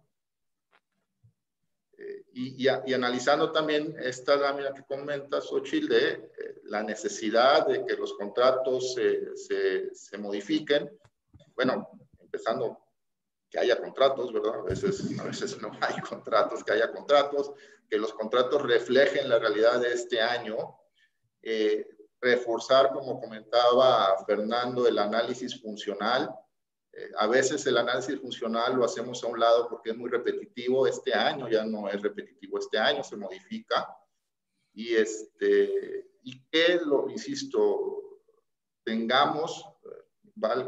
Y analizando también esta lámina que comentas, Xochitl, de la necesidad de que los contratos se modifiquen. Bueno, empezando que haya contratos, ¿verdad? A veces no hay contratos, que haya contratos, que los contratos reflejen la realidad de este año. Reforzar, como comentaba Fernando, el análisis funcional. A veces el análisis funcional lo hacemos a un lado porque es muy repetitivo. Este año ya no es repetitivo, este año se modifica. Y que insisto, tengamos,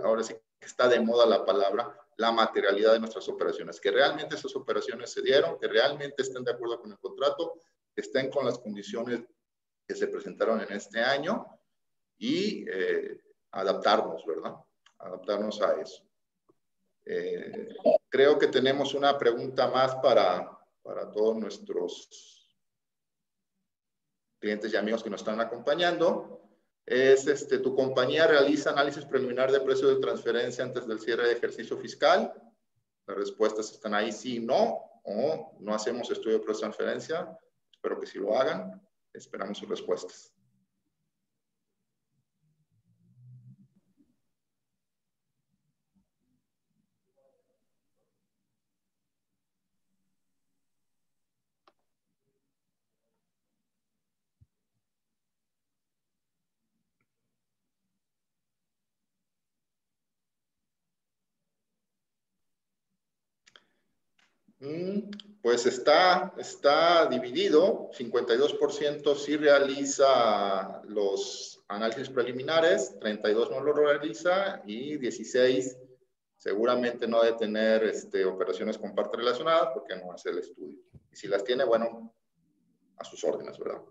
ahora sí que está de moda la palabra, la materialidad de nuestras operaciones, que realmente esas operaciones se dieron, que realmente estén de acuerdo con el contrato, que estén con las condiciones que se presentaron en este año y adaptarnos, ¿verdad? Adaptarnos a eso. Creo que tenemos una pregunta más para todos nuestros clientes y amigos que nos están acompañando. Es, ¿tu compañía realiza análisis preliminar de precio de transferencia antes del cierre de ejercicio fiscal? Las respuestas están ahí, sí, no, o no hacemos estudio de precio de transferencia. Espero que sí lo hagan. Esperamos sus respuestas. Pues está dividido, 52% sí realiza los análisis preliminares, 32% no lo realiza y 16% seguramente no debe tener operaciones con parte relacionadas porque no hace el estudio. Y si las tiene, bueno, a sus órdenes, ¿verdad?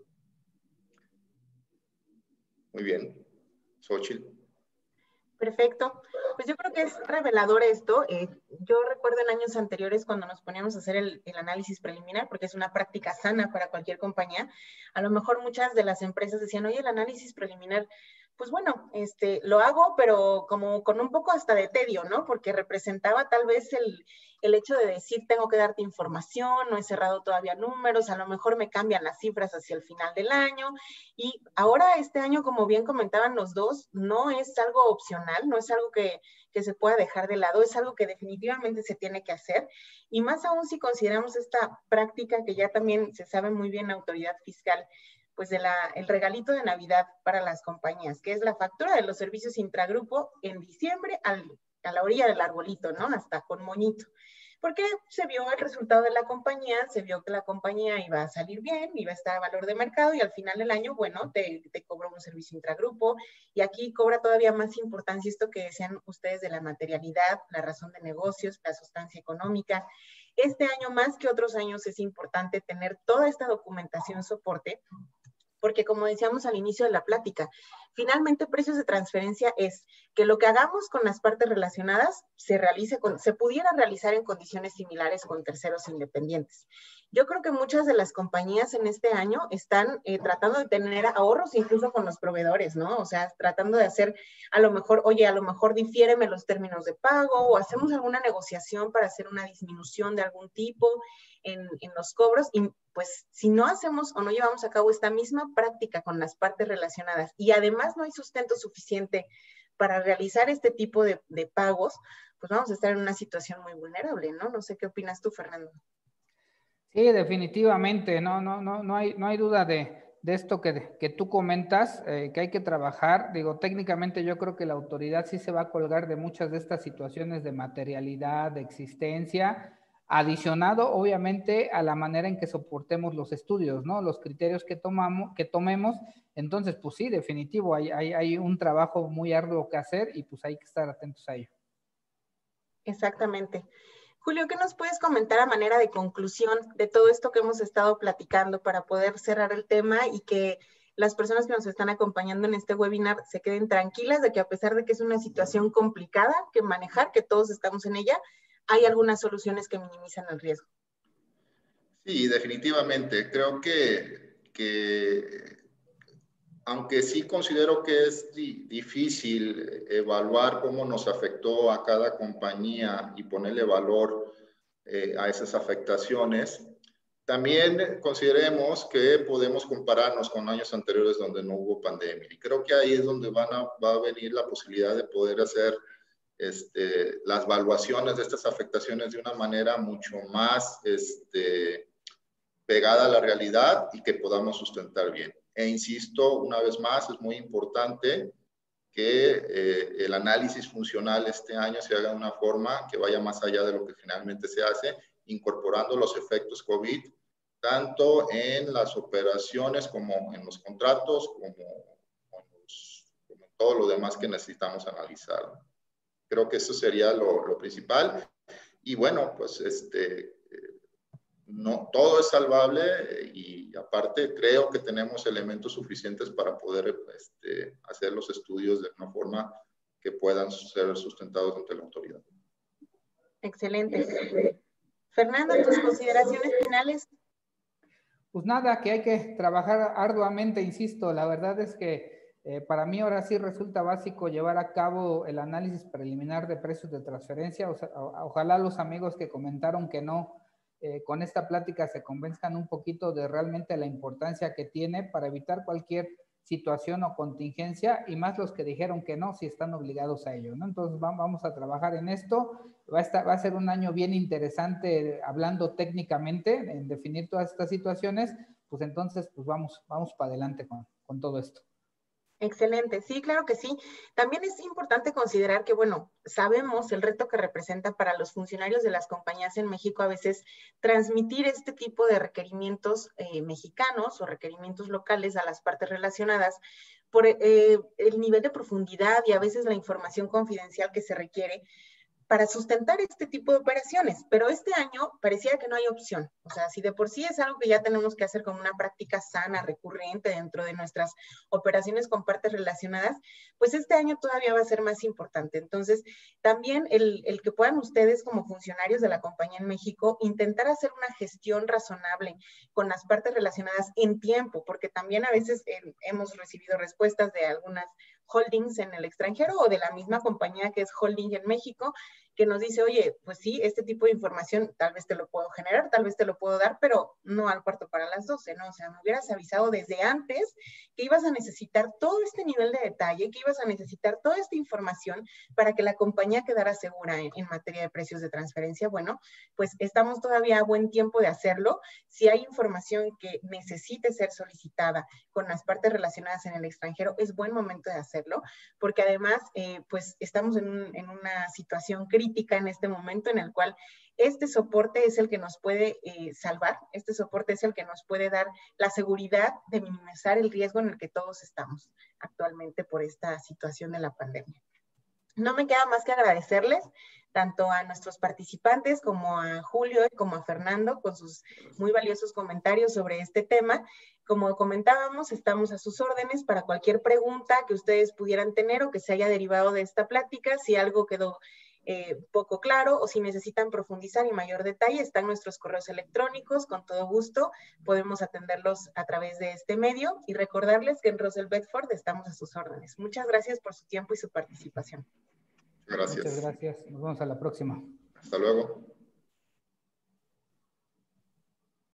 Muy bien. Xochitl. Perfecto. Pues yo creo que es revelador esto. Yo recuerdo en años anteriores cuando nos poníamos a hacer el análisis preliminar, porque es una práctica sana para cualquier compañía, a lo mejor muchas de las empresas decían, oye, el análisis preliminar, pues bueno, lo hago, pero como con un poco hasta de tedio, ¿no? Porque representaba tal vez el hecho de decir, tengo que darte información, no he cerrado todavía números, a lo mejor me cambian las cifras hacia el final del año. Y ahora este año, como bien comentaban los dos, no es algo opcional, no es algo que se pueda dejar de lado, es algo que definitivamente se tiene que hacer. Y más aún si consideramos esta práctica que ya también se sabe muy bien la autoridad fiscal, pues el regalito de Navidad para las compañías, que es la factura de los servicios intragrupo en diciembre a la orilla del arbolito, ¿no? Hasta con moñito. porque se vio el resultado de la compañía, se vio que la compañía iba a salir bien, iba a estar a valor de mercado y al final del año, bueno, te cobra un servicio intragrupo y aquí cobra todavía más importancia esto que decían ustedes de la materialidad, la razón de negocios, la sustancia económica. Este año más que otros años es importante tener toda esta documentación soporte, porque como decíamos al inicio de la plática, finalmente precios de transferencia es que lo que hagamos con las partes relacionadas se pudiera realizar en condiciones similares con terceros independientes. Yo creo que muchas de las compañías en este año están tratando de tener ahorros incluso con los proveedores, ¿no? O sea, tratando de hacer a lo mejor, oye, a lo mejor difiéreme los términos de pago o hacemos alguna negociación para hacer una disminución de algún tipo en los cobros y pues si no hacemos o no llevamos a cabo esta misma práctica con las partes relacionadas y además no hay sustento suficiente para realizar este tipo de pagos, pues vamos a estar en una situación muy vulnerable, ¿no? No sé qué opinas tú, Fernando. Sí, definitivamente, no hay duda de esto que tú comentas, que hay que trabajar. Digo, técnicamente yo creo que la autoridad sí se va a colgar de muchas de estas situaciones de materialidad, de existencia, adicionado obviamente a la manera en que soportemos los estudios, ¿no? Los criterios que tomemos. Entonces, pues sí, definitivo, hay un trabajo muy arduo que hacer y pues hay que estar atentos a ello. Exactamente. Julio, ¿qué nos puedes comentar a manera de conclusión de todo esto que hemos estado platicando para poder cerrar el tema y que las personas que nos están acompañando en este webinar se queden tranquilas de que a pesar de que es una situación complicada que manejar, que todos estamos en ella, hay algunas soluciones que minimizan el riesgo? Sí, definitivamente. Creo que aunque sí considero que es difícil evaluar cómo nos afectó a cada compañía y ponerle valor a esas afectaciones, también consideremos que podemos compararnos con años anteriores donde no hubo pandemia. Y creo que ahí es donde va a venir la posibilidad de poder hacer las evaluaciones de estas afectaciones de una manera mucho más pegada a la realidad y que podamos sustentar bien. E insisto, una vez más, es muy importante que el análisis funcional este año se haga de una forma que vaya más allá de lo que finalmente se hace, incorporando los efectos COVID, tanto en las operaciones como en los contratos, como en todo lo demás que necesitamos analizar. Creo que eso sería lo principal. Y bueno, pues no, todo es salvable y aparte creo que tenemos elementos suficientes para poder hacer los estudios de una forma que puedan ser sustentados ante la autoridad. Excelente. Fernando, tus consideraciones finales. Pues nada, que hay que trabajar arduamente, insisto, la verdad es que para mí ahora sí resulta básico llevar a cabo el análisis preliminar de precios de transferencia. O sea, ojalá los amigos que comentaron que no, con esta plática se convenzcan un poquito de realmente la importancia que tiene para evitar cualquier situación o contingencia, y más los que dijeron que no, si están obligados a ello, ¿no? Entonces vamos a trabajar en esto. Va a ser un año bien interesante hablando técnicamente en definir todas estas situaciones, pues entonces pues vamos para adelante con todo esto. Excelente, sí, claro que sí. También es importante considerar que, bueno, sabemos el reto que representa para los funcionarios de las compañías en México a veces transmitir este tipo de requerimientos mexicanos o requerimientos locales a las partes relacionadas por el nivel de profundidad y a veces la información confidencial que se requiere para sustentar este tipo de operaciones, pero este año parecía que no hay opción. O sea, si de por sí es algo que ya tenemos que hacer como una práctica sana, recurrente dentro de nuestras operaciones con partes relacionadas, pues este año todavía va a ser más importante. Entonces, también el que puedan ustedes como funcionarios de la compañía en México intentar hacer una gestión razonable con las partes relacionadas en tiempo, porque también a veces hemos recibido respuestas de algunas holdings en el extranjero o de la misma compañía que es holding en México, que nos dice, oye, pues sí, este tipo de información tal vez te lo puedo generar, tal vez te lo puedo dar, pero no al cuarto para las 12, ¿no? O sea, me hubieras avisado desde antes que ibas a necesitar todo este nivel de detalle, que ibas a necesitar toda esta información para que la compañía quedara segura en materia de precios de transferencia. Bueno, pues estamos todavía a buen tiempo de hacerlo. Si hay información que necesite ser solicitada con las partes relacionadas en el extranjero, es buen momento de hacerlo, porque además, pues estamos en una situación crítica crítica en este momento en el cual este soporte es el que nos puede salvar, este soporte es el que nos puede dar la seguridad de minimizar el riesgo en el que todos estamos actualmente por esta situación de la pandemia. No me queda más que agradecerles tanto a nuestros participantes como a Julio y como a Fernando con sus muy valiosos comentarios sobre este tema. Como comentábamos, estamos a sus órdenes para cualquier pregunta que ustedes pudieran tener o que se haya derivado de esta plática. Si algo quedó poco claro o si necesitan profundizar en mayor detalle, están nuestros correos electrónicos. Con todo gusto podemos atenderlos a través de este medio y recordarles que en Russell Bedford estamos a sus órdenes. Muchas gracias por su tiempo y su participación. Gracias. Muchas gracias. Nos vemos a la próxima. Hasta luego.